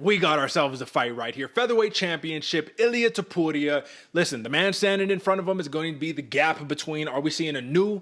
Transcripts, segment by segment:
We got ourselves a fight right here. Featherweight championship, Ilia Topuria. Listen, the man standing in front of him is going to be the gap between, are we seeing a new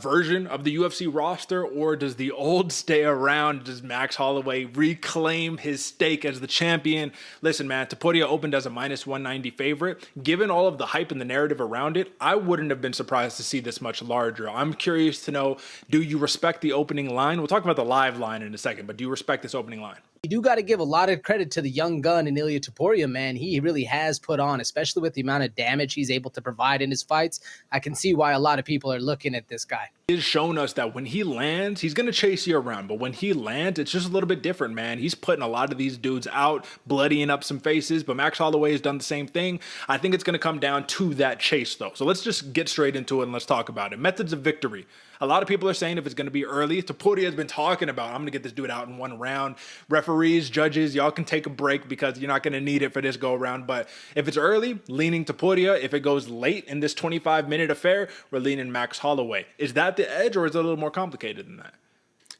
version of the UFC roster, or does the old stay around? Does Max Holloway reclaim his stake as the champion? Listen, man, Topuria opened as a minus 190 favorite. Given all of the hype and the narrative around it, I wouldn't have been surprised to see this much larger. I'm curious to know, do you respect the opening line? We'll talk about the live line in a second, but do you respect this opening line? You do got to give a lot of credit to the young gun in Ilia Topuria, man. He really has put on, especially with the amount of damage he's able to provide in his fights. I can see why a lot of people are looking at this guy. He's shown us that when he lands, he's going to chase you around. But when he lands, it's just a little bit different, man. He's putting a lot of these dudes out, bloodying up some faces. But Max Holloway has done the same thing. I think it's going to come down to that chase, though. So let's just get straight into it and let's talk about it. Methods of victory. A lot of people are saying if it's going to be early, Topuria has been talking about, I'm going to get this dude out in one round. Referees, judges, y'all can take a break because you're not going to need it for this go around. But if it's early, leaning Topuria. If it goes late in this 25-minute affair, we're leaning Max Holloway. Is that the edge, or is it a little more complicated than that?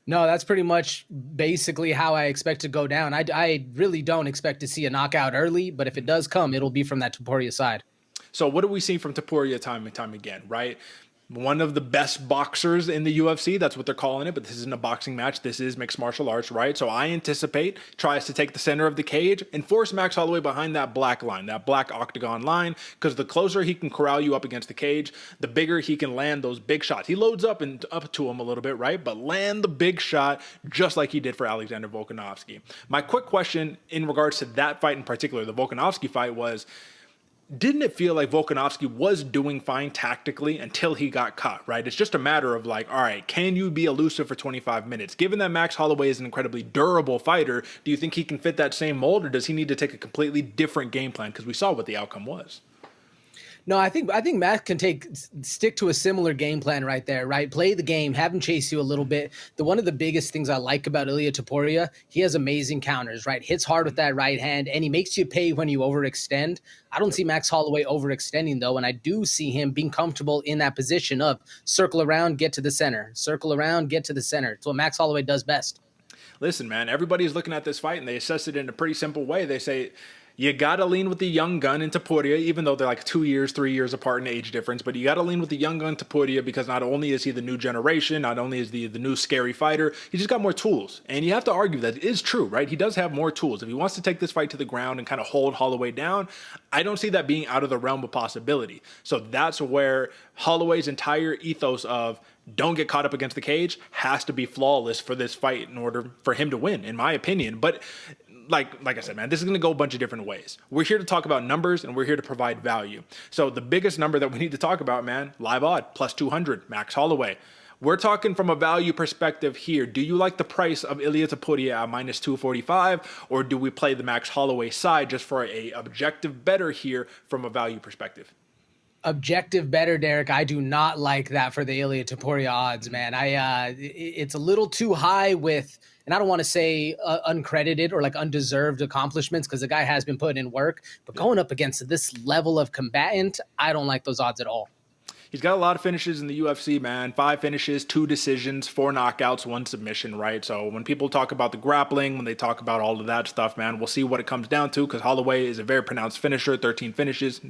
No, that's pretty much basically how I expect to go down. I really don't expect to see a knockout early, but if it does come, it'll be from that Topuria side. So what do we see from Topuria time and time again, right? One of the best boxers in the UFC. That's what they're calling it, but this isn't a boxing match. This is mixed martial arts, right? So I anticipate tries to take the center of the cage and force Max Holloway behind that black line, that black octagon line, because the closer he can corral you up against the cage, the bigger he can land those big shots. He loads up and up to him a little bit, right? But land the big shot just like he did for Alexander Volkanovski. My quick question in regards to that fight in particular, the Volkanovski fight, was, didn't it feel like Volkanovski was doing fine tactically until he got caught, right? It's just a matter of like, all right, can you be elusive for 25 minutes? Given that Max Holloway is an incredibly durable fighter, do you think he can fit that same mold, or does he need to take a completely different game plan? Because we saw what the outcome was. No, I think Matt can stick to a similar game plan right there, right? Play the game, have him chase you a little bit. One of the biggest things I like about Ilia Topuria, he has amazing counters, right? Hits hard with that right hand, and he makes you pay when you overextend. I don't see Max Holloway overextending, though, and I do see him being comfortable in that position of circle around, get to the center, circle around, get to the center. It's what Max Holloway does best. Listen, man, everybody's looking at this fight, and they assess it in a pretty simple way. They say, you got to lean with the young gun in Topuria, even though they're like 2 years, 3 years apart in age difference. But you got to lean with the young gun Topuria because not only is he the new generation, not only is the new scary fighter, he just got more tools. And you have to argue that it is true, right? He does have more tools. If he wants to take this fight to the ground and kind of hold Holloway down, I don't see that being out of the realm of possibility. So that's where Holloway's entire ethos of don't get caught up against the cage has to be flawless for this fight in order for him to win, in my opinion. But like I said, man, this is going to go a bunch of different ways. We're here to talk about numbers, and we're here to provide value. So the biggest number that we need to talk about, man, live odd, plus 200, Max Holloway. We're talking from a value perspective here. Do you like the price of Ilia Topuria at minus 245, or do we play the Max Holloway side just for a objective better here from a value perspective? Objective better, Derek. I do not like that for the Ilia Topuria odds, man. It's a little too high with, and I don't want to say uncredited or like undeserved accomplishments because the guy has been putting in work, but going up against this level of combatant, I don't like those odds at all. He's got a lot of finishes in the UFC, man. 5 finishes, 2 decisions, 4 knockouts, 1 submission, right? So when people talk about the grappling, when they talk about all of that stuff, man, we'll see what it comes down to because Holloway is a very pronounced finisher, 13 finishes,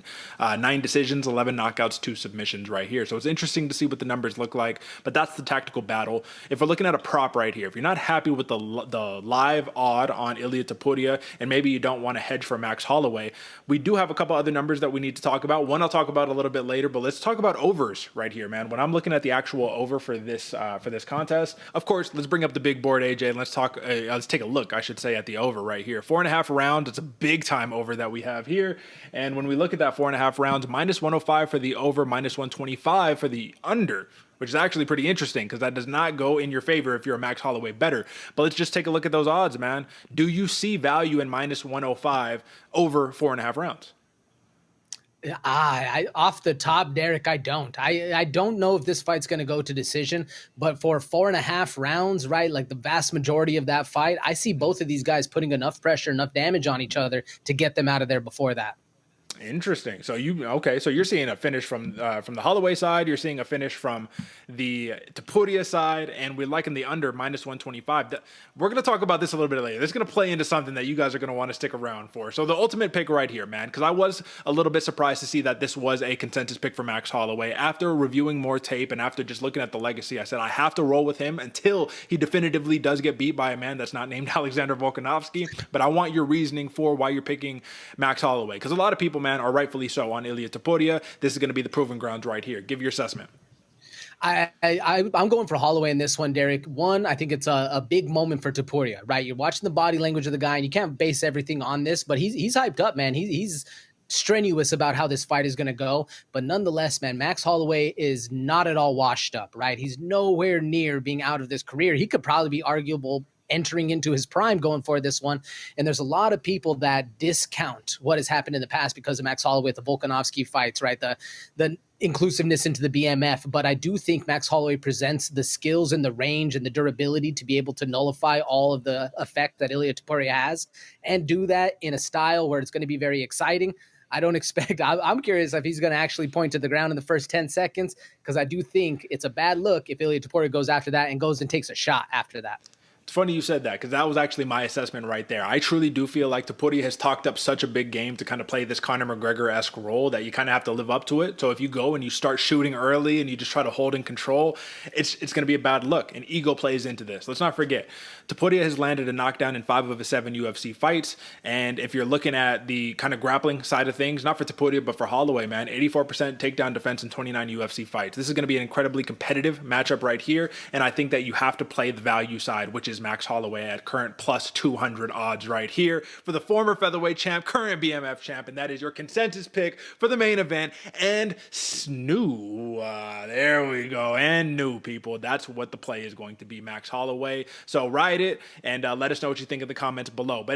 9 decisions, 11 knockouts, 2 submissions right here. So it's interesting to see what the numbers look like, but that's the tactical battle. If we're looking at a prop right here, if you're not happy with the live odd on Ilia Topuria, and maybe you don't want to hedge for Max Holloway, we do have a couple other numbers that we need to talk about. One I'll talk about a little bit later, but let's talk about overs right here, man. When I'm looking at the actual over for this contest, of course, let's bring up the big board, AJ, and let's take a look, I should say, at the over right here. 4.5 rounds. It's a big time over that we have here. And when we look at that 4.5 rounds, minus 105 for the over, minus 125 for the under, which is actually pretty interesting because that does not go in your favor if you're a Max Holloway bettor. But let's just take a look at those odds, man. Do you see value in minus 105 over 4.5 rounds? Off the top, Derek, I don't. I don't know if this fight's going to go to decision, but for 4.5 rounds, right, like the vast majority of that fight, I see both of these guys putting enough pressure, enough damage on each other to get them out of there before that. Interesting. So so you're seeing a finish from the Holloway side. You're seeing a finish from the Topuria side, and we're liking the under -125. We're gonna talk about this a little bit later. This is gonna play into something that you guys are gonna want to stick around for. So the ultimate pick right here, man, because I was a little bit surprised to see that this was a consensus pick for Max Holloway. After reviewing more tape and after just looking at the legacy, I said I have to roll with him until he definitively does get beat by a man that's not named Alexander Volkanovski. But I want your reasoning for why you're picking Max Holloway, because a lot of people, man, are rightfully so on Ilia Topuria. This is going to be the proving grounds right here. Give your assessment. I'm going for Holloway in this one, Derek. One, I think it's a big moment for Topuria, right? You're watching the body language of the guy, and you can't base everything on this, but he's hyped up, man. He's strenuous about how this fight is going to go. But nonetheless, man, Max Holloway is not at all washed up, right? He's nowhere near being out of this career. He could probably be arguable entering into his prime going for this one. And there's a lot of people that discount what has happened in the past because of Max Holloway, the Volkanovski fights, right? The inclusiveness into the BMF. But I do think Max Holloway presents the skills and the range and the durability to be able to nullify all of the effect that Ilia Topuria has and do that in a style where it's going to be very exciting. I don't expect, I'm curious if he's going to actually point to the ground in the first 10 seconds, because I do think it's a bad look if Ilia Topuria goes after that and goes and takes a shot after that. It's funny you said that, because that was actually my assessment right there. I truly do feel like Topuria has talked up such a big game to kind of play this Conor McGregor-esque role that you kind of have to live up to it. So if you go and you start shooting early and you just try to hold in control, it's going to be a bad look. And ego plays into this. Let's not forget, Topuria has landed a knockdown in 5 of his 7 UFC fights. And if you're looking at the kind of grappling side of things, not for Topuria, but for Holloway, man, 84% takedown defense in 29 UFC fights. This is going to be an incredibly competitive matchup right here. And I think that you have to play the value side, which is Max Holloway at current plus 200 odds right here for the former featherweight champ, current BMF champ, and that is your consensus pick for the main event. And new, there we go, and new people. That's what the play is going to be, Max Holloway. So ride it and let us know what you think in the comments below. But